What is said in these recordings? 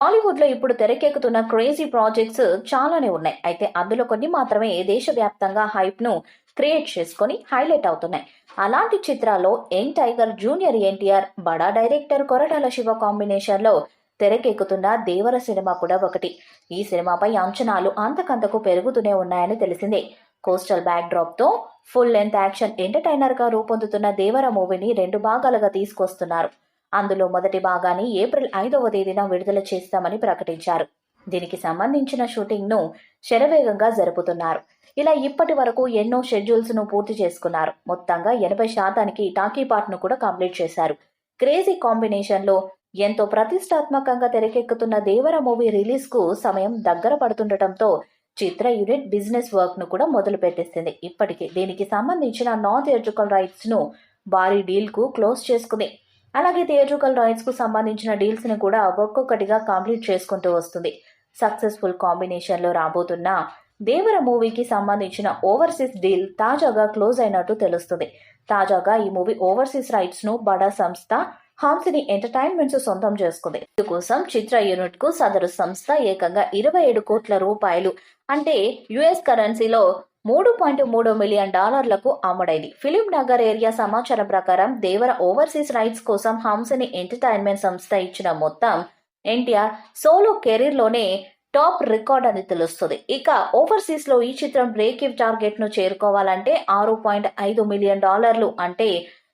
టాలీవుడ్ లో ఇప్పుడు తెరకెక్కుతున్న క్రేజీ ప్రాజెక్ట్స్ చాలానే ఉన్నాయి. అయితే అందులో కొన్ని మాత్రమే దేశవ్యాప్తంగా హైప్ ను క్రియేట్ చేసుకొని హైలైట్ అవుతున్నాయి. అలాంటి చిత్రాల్లో యంగ్ టైగర్ జూనియర్ ఎన్టీఆర్, బడా డైరెక్టర్ కొరటాల శివ కాంబినేషన్ లో తెరకెక్కుతున్న దేవర సినిమా కూడా ఒకటి. ఈ సినిమాపై అంచనాలు అంతకంతకు పెరుగుతూనే ఉన్నాయని తెలిసిందే. కోస్టల్ బ్యాక్ డ్రాప్ తో ఫుల్ లెంత్ యాక్షన్ ఎంటర్టైనర్ గా రూపొందుతున్న దేవర మూవీని 2 భాగాలుగా తీసుకొస్తున్నారు. అందులో మొదటి భాగాన్ని ఏప్రిల్ 5వ తేదీన విడుదల చేస్తామని ప్రకటించారు. దీనికి సంబంధించిన షూటింగ్ ను శరవేగంగా జరుపుతున్నారు. ఇలా ఇప్పటి వరకు ఎన్నో షెడ్యూల్స్ ను పూర్తి చేసుకున్నారు. మొత్తంగా 80% టాకీ పార్ట్ ను కూడా కంప్లీట్ చేశారు. క్రేజీ కాంబినేషన్ లో ఎంతో ప్రతిష్టాత్మకంగా తెరకెక్కుతున్న దేవర మూవీ రిలీజ్ కు సమయం దగ్గర పడుతుండటంతో చిత్ర యూనిట్ బిజినెస్ వర్క్ ను కూడా మొదలు పెట్టేస్తుంది. ఇప్పటికే దీనికి సంబంధించిన నాన్ థియేట్రికల్ రైట్స్ ను భారీ డీల్ కు క్లోజ్ చేసుకుంది. అలాగే థియేట్రికల్ రైట్స్ కు సంబంధించిన డీల్స్ ని కూడా ఒక్కొక్కటిగా కంప్లీట్ చేసుకుంటూ వస్తుంది. సక్సెస్ఫుల్ కాంబినేషన్ లో రాబోతున్న దేవర మూవీకి సంబంధించిన ఓవర్సీస్ డీల్ తాజాగా క్లోజ్ అయినట్టు తెలుస్తుంది. తాజాగా ఈ మూవీ ఓవర్సీస్ రైట్స్ ను బడా సంస్థ హాంసిని ఎంటర్టైన్మెంట్స్ సొంతం చేసుకుంది. ఇందుకోసం చిత్ర యూనిట్ కు సదరు సంస్థ ఏకంగా 27 కోట్ల రూపాయలు అంటే యుఎస్ కరెన్సీలో $3.3 మిలియన్ అమ్ముడైంది. ఫిలిం నగర్ ఏరియా సమాచారం ప్రకారం దేవర ఓవర్సీస్ రైట్స్ కోసం హంసని ఎంటర్టైన్మెంట్ సంస్థ ఇచ్చిన మొత్తం ఎన్టీఆర్ సోలో కెరీర్ లోనే టాప్ రికార్డ్ అని తెలుస్తుంది. ఇక ఓవర్సీస్ లో ఈ చిత్రం బ్రేక్ ఇవ్ టార్గెట్ ను చేరుకోవాలంటే $6.5 మిలియన్ అంటే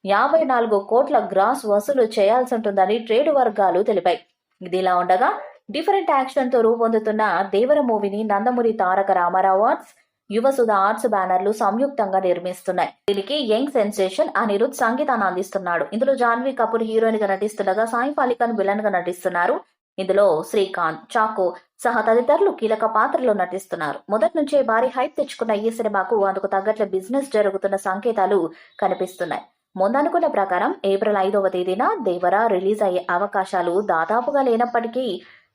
54 కోట్ల గ్రాస్ వసూలు చేయాల్సి ఉంటుందని ట్రేడ్ వర్గాలు తెలిపాయి. ఇదిలా ఉండగా డిఫరెంట్ యాక్షన్ తో రూపొందుతున్న దేవర మూవీని నందమూరి తారక రామారావు ఆర్ట్స్, యువసుధ ఆర్ట్స్ బ్యానర్లు సంయుక్తంగా నిర్మిస్తున్నాయి. దీనికి యంగ్ సెన్సేషన్ అనిరుద్ సంగీతాన్ని అందిస్తున్నాడు. ఇందులో జాన్వీ కపూర్ హీరోయిన్ గా నటిస్తుండగా సాయి పాలికన్ విలన్ గా నటిస్తున్నారు. ఇందులో శ్రీకాంత్, చాకో సహా తదితరులు కీలక పాత్రలో నటిస్తున్నారు. మొదటి నుంచే భారీ హైప్ తెచ్చుకున్న ఈ సినిమాకు అందుకు తగ్గట్ల బిజినెస్ జరుగుతున్న సంకేతాలు కనిపిస్తున్నాయి. ముందనుకున్న ప్రకారం ఏప్రిల్ 5వ తేదీన దేవర రిలీజ్ అయ్యే అవకాశాలు దాదాపుగా లేనప్పటికీ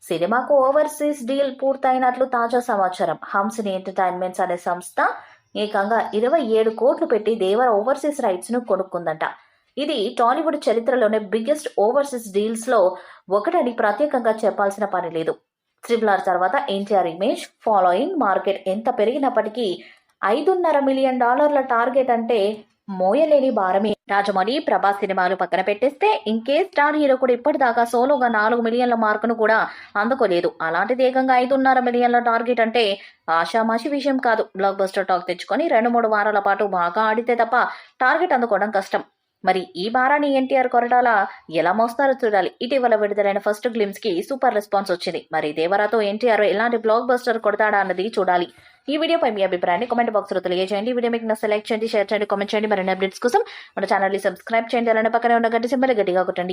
సినిమాకు ఓవర్సీస్ డీల్ పూర్తయినట్లు తాజా సమాచారం. హంసిని ఎంటర్టైన్మెంట్స్ అనే సంస్థ ఏకంగా 27 కోట్లు పెట్టి దేవర ఓవర్సీస్ రైట్స్ ను కొనుక్కుందంట. ఇది టాలీవుడ్ చరిత్రలోనే బిగ్గెస్ట్ ఓవర్సీస్ డీల్స్ లో ఒకటని ప్రత్యేకంగా చెప్పాల్సిన పని లేదు. RRR తర్వాత ఎన్టీఆర్ ఇమేజ్, ఫాలోయింగ్, మార్కెట్ ఎంత పెరిగినప్పటికీ $5.5 మిలియన్ టార్గెట్ అంటే మోయలేని భారమే. రాజమౌళి, ప్రభాస్ సినిమాలు పక్కన పెట్టేస్తే ఇంకే స్టార్ హీరో కూడా ఇప్పటిదాకా సోలోగా 4 మిలియన్ల మార్కును కూడా అందుకోలేదు. అలాంటిది ఏకంగా $5.5 మిలియన్ల టార్గెట్ అంటే ఆషామాషి విషయం కాదు. బ్లాక్ బస్టర్ టాక్ తెచ్చుకొని 2-3 వారాల పాటు బాగా ఆడితే తప్ప టార్గెట్ అందుకోవడం కష్టం. మరి ఈ భారాన్ని ఎన్టీఆర్ కొరటాల ఎలా మోస్తారో చూడాలి. ఇటీవల విడుదలైన ఫస్ట్ గ్లిమ్స్ కి సూపర్ రెస్పాన్స్ వచ్చింది. మరి దేవరాతో ఎన్టీఆర్ ఎలాంటి బ్లాక్ బస్టర్ కొడతాడా అన్నది చూడాలి. ఈ వీడియోపై మీ అభిప్రాయాన్ని కామెంట్ బాక్స్ లో తెలియజేయండి. ఈ వీడియో మీకు సెలెక్ట్ చేయండి, షేర్ చేయండి, కామెంట్ చేయండి. మరిన్ని అప్డేట్స్ కోసం మన ఛానల్ ని సబ్స్క్రైబ్ చేయండి. అలానే పక్కనే ఉన్న గంట సింబల్ గట్టిగా కొట్టండి.